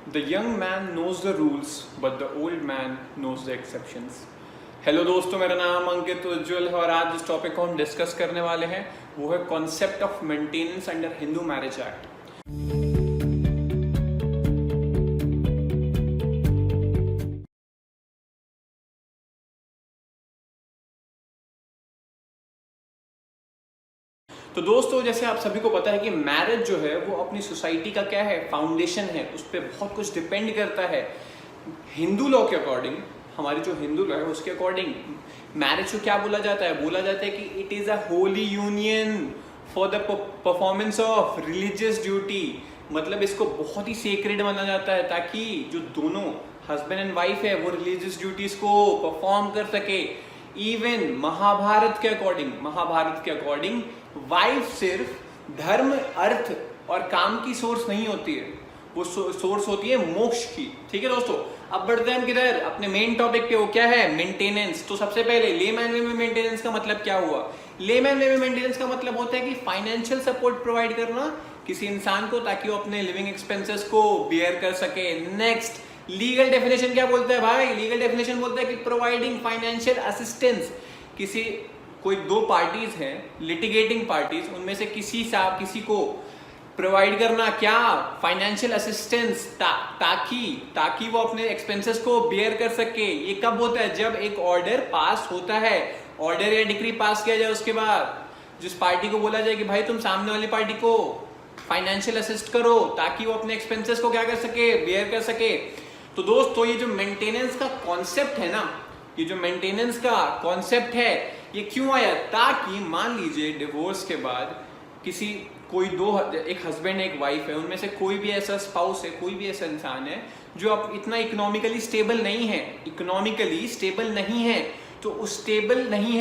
The young man knows the rules, but the old man knows the exceptions. Hello दोस्तों, मेरा नाम अंकित उज्ज्वल है और आज जिस टॉपिक को हम डिस्कस करने वाले हैं वो है concept of maintenance under Hindu marriage act. तो दोस्तों, जैसे आप सभी को पता है कि मैरिज जो है वो अपनी सोसाइटी का क्या है, फाउंडेशन है, उस पर बहुत कुछ डिपेंड करता है। हिंदू लॉ के अकॉर्डिंग, हमारी जो हिंदू लॉ है उसके अकॉर्डिंग मैरिज को क्या बोला जाता है? बोला जाता है कि it is a Holi union for the performance of religious duty. मतलब इसको बहुत ही सेक्रेड माना जाता है ताकि जो दोनों हस्बैंड एंड वाइफ है वो रिलीजियस ड्यूटीज को परफॉर्म कर सके। इवन महाभारत के अकॉर्डिंग वाइफ सिर्फ धर्म, अर्थ और काम की सोर्स नहीं होती है, वो सोर्स होती है मोक्ष की। ठीक है दोस्तों, अब बढ़ते हैं हम किधर, अपने मेन टॉपिक पे। वो क्या है? मेंटेनेंस। तो सबसे पहले लेमैन वे में मेंटेनेंस का मतलब क्या हुआ? लेमैन वे में मेंटेनेंस का मतलब होता है कि फाइनेंशियल सपोर्ट प्रोवाइड करना किसी इंसान को ताकि वो अपने लिविंग एक्सपेंसेस को बियर कर सके। नेक्स्ट, लीगल डेफिनेशन क्या बोलता है भाई? लीगल डेफिनेशन बोलता है कि प्रोवाइडिंग फाइनेंशियल असिस्टेंस। कोई दो पार्टीज हैं, लिटिगेटिंग पार्टीज, उनमें से किसी को प्रोवाइड करना क्या? फाइनेंशियल असिस्टेंस, ताकि वो अपने एक्सपेंसेस को बियर कर सके। ये कब होता है? जब एक ऑर्डर पास होता है, ऑर्डर या डिक्री पास किया जाए, उसके बाद जिस पार्टी को बोला जाए कि भाई तुम सामने वाली पार्टी को फाइनेंशियल असिस्ट करो ताकि वो अपने एक्सपेंसेस को क्या कर सके, बियर कर सके। तो दोस्तों, ये जो मेंटेनेंस का कॉन्सेप्ट है ना, ये जो मेंटेनेंस का कॉन्सेप्ट है ये क्यों आया? ताकि मान लीजिए डिवोर्स के बाद एक हस्बैंड एक वाइफ है, उनमें से कोई भी ऐसा स्पाउस है, कोई भी ऐसा इंसान है जो अब इतना इकोनॉमिकली स्टेबल नहीं है,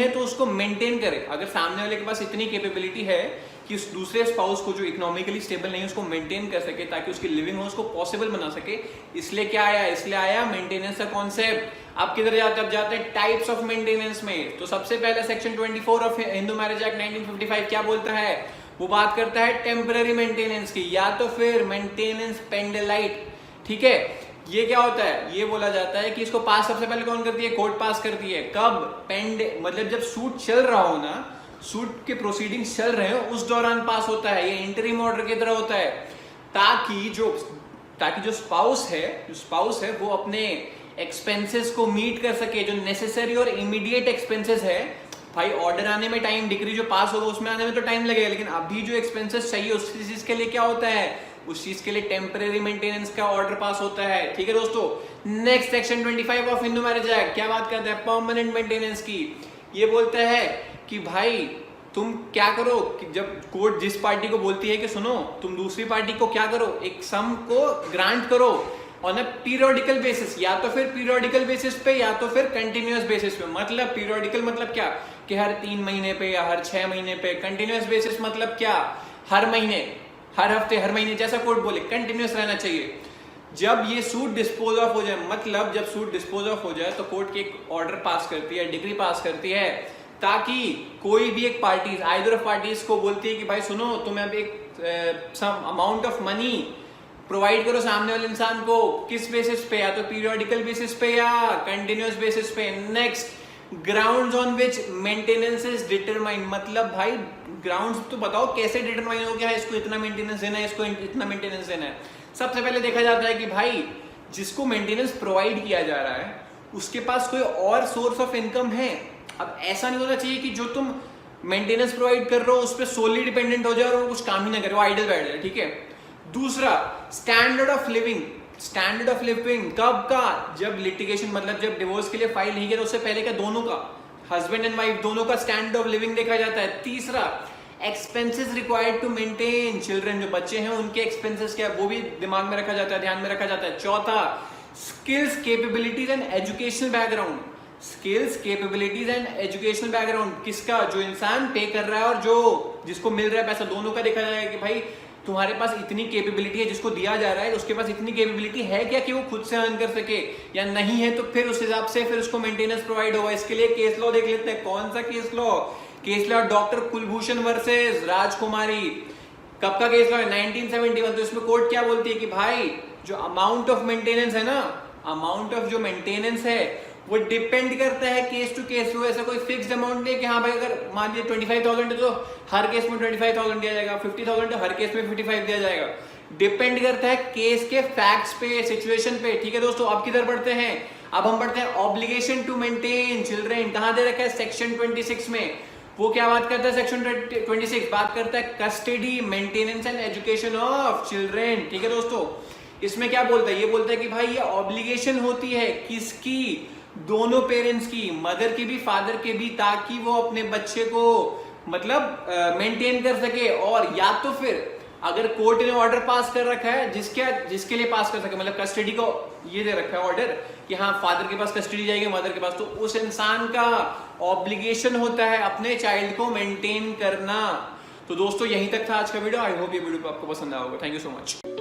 तो उसको मेंटेन करे। अगर सामने वाले के पास इतनी कैपेबिलिटी है कि उस दूसरे स्पाउस को जो इकोनॉमिकली स्टेबल नहीं है उसको मेंटेन कर सके ताकि उसकी लिविंग हो उसको पॉसिबल बना सके, इसलिए क्या आया? इसलिए आया मेंटेनेंस का कॉन्सेप्ट। आप किधर जाते हैं? अब जाते हैं टाइप्स ऑफ मेंटेनेंस में। तो सबसे पहले section 24 of Hindu marriage act 1955 क्या बोलता है? वो बात करता है टेम्पररी मेंटेनेंस की, या तो फिर मेंटेनेंस पेंडेलाइट। ठीक है, ये क्या होता है? ये बोला जाता है कि इसको पास सबसे पहले कौन करती है? कोर्ट पास करती है। कब? मतलब जब सूट चल रहा हो ना, सूट के प्रोसीडिंग्स चल रहे हो उस दौरान पास होता है। ये इंटरिम ऑर्डर की तरह होता है ताकि जो स्पाउस है वो अपने एक्सपेंसेस को मीट कर सके, जो नेसेसरी और इमीडिएट एक्सपेंसेस है। भाई ऑर्डर आने में टाइम, डिक्री जो पास होगा उसमें आने में तो टाइम लगेगा, लेकिन अभी जो एक्सपेंसेस चाहिए उस चीज के लिए क्या होता है? उस चीज के लिए टेम्परेरी मेंटेनेंस का ऑर्डर पास होता है। ठीक है दोस्तों, next section 25 of Hindu marriage act क्या बात करता है? परमानेंट मेंटेनेंस की। ये बोलता है कि भाई तुम क्या करो कि जब कोर्ट जिस पार्टी को बोलती है कि सुनो तुम दूसरी पार्टी को क्या करो, एक सम को ग्रांट करो ऑन अ पीरियोडिकल बेसिस, या तो फिर पीरियोडिकल बेसिस पे या तो फिर कंटिन्यूअस बेसिस पे। मतलब पीरियोडिकल मतलब क्या कि हर 3 महीने पे या हर 6 महीने पे। कंटिन्यूअस बेसिस मतलब क्या? हर महीने, हर हफ्ते, हर महीने, जैसा कोर्ट बोले कंटिन्यूअस रहना चाहिए। जब ये सूट डिस्पोज ऑफ हो जाए, मतलब जब सूट डिस्पोज ऑफ हो जाए तो कोर्ट की एक ऑर्डर पास करती है, डिग्री पास करती है, ताकि कोई भी एक पार्टी, आइदर ऑफ पार्टीज को बोलती है कि भाई सुनो तुम्हें अब एक some amount of money provide करो सामने वाले इंसान को। किस बेसिस पे? या तो पीरियोडिकल बेसिस पे या कंटिन्यूअस बेसिस पे। Next, grounds on which maintenance is determine. मतलब भाई ग्राउंड्स तो बताओ कैसे डिटरमाइन हो गया है, इसको इतना मेंटेनेंस देना है, इसको इतना मेंटेनेंस देना है। सबसे पहले देखा जाता है कि भाई जिसको मेंटेनेंस प्रोवाइड किया जा रहा है उसके पास कोई और सोर्स ऑफ इनकम है। अब ऐसा नहीं होना चाहिए कि जो तुम मेंटेनेंस प्रोवाइड कर रहे हो उस पर सोली डिपेंडेंट हो जाए और वो कुछ काम ही ना करे, वो आइडल बैठ जाए। ठीक है। दूसरा, स्टैंडर्ड ऑफ लिविंग कब का? जब लिटिगेशन, मतलब जब डिवोर्स के लिए फाइल नहीं किया तो उससे पहले का दोनों का, हस्बैंड एंड वाइफ दोनों का स्टैंडर्ड ऑफ लिविंग देखा जाता है। तीसरा, expenses required to maintain children, जो बच्चे हैं उनके एक्सपेंसेस क्या है वो भी दिमाग में रखा जाता है, ध्यान में रखा जाता है। चौथा, skills, capabilities and educational background. किसका? जो इंसान पे कर रहा है और जो जिसको मिल रहा है पैसा, दोनों का देखा जाएगा कि भाई तुम्हारे पास इतनी कैपेबिलिटी है, जिसको दिया जा रहा है उसके पास इतनी कैपेबिलिटी है क्या कि वो खुद से अर्न कर सके, या नहीं है तो फिर उस हिसाब से फिर उसको मेंटेनेंस प्रोवाइड होगा। इसके लिए केस लॉ देख लेते हैं। कौन सा case law? Doctor Kulbhushan versus राजकुमारी। कब का केस लॉ है? 1971। तो इसमें कोर्ट क्या बोलती है कि भाई जो अमाउंट ऑफ मेंटेनेंस है ना, अमाउंट ऑफ जो मेंटेनेंस है वो डिपेंड करता है केस टू केस। वो ऐसा कोई फिक्स्ड अमाउंट नहीं कि हाँ भाई अगर मान लीजिए 25,000 है तो हर केस में 25,000 दिया जाएगा, 50,000 तो हर केस में 55 दिया जाएगा। डिपेंड करता है केस के फैक्ट्स पे, सिचुएशन पे। ठीक है दोस्तों, अब किधर बढ़ते हैं? अब हम बढ़ते हैं ऑब्लिगेशन टू मेंटेन चिल्ड्रेन। कहां दे रखा है? सेक्शन 26 में। वो क्या बात करता है? सेक्शन 26 बात करता है custody, maintenance and education of children. ठीक है दोस्तों, इसमें क्या बोलता है? ये बोलता है कि भाई ये ऑब्लिगेशन होती है किसकी? दोनों पेरेंट्स की, मदर की भी फादर के भी, ताकि वो अपने बच्चे को मतलब मेंटेन कर सके। और या तो फिर अगर कोर्ट ने ऑर्डर पास कर रखा है जिसके लिए पास कर सके, मतलब कस्टडी को ये दे रखा है ऑर्डर कि हाँ फादर के पास कस्टडी जाएगी मदर के पास, तो उस इंसान का ऑब्लिगेशन होता है अपने चाइल्ड को मेंटेन करना। तो दोस्तों यहीं तक था आज का वीडियो। आई होप ये वीडियो आपको पसंद आया होगा। Thank you so much.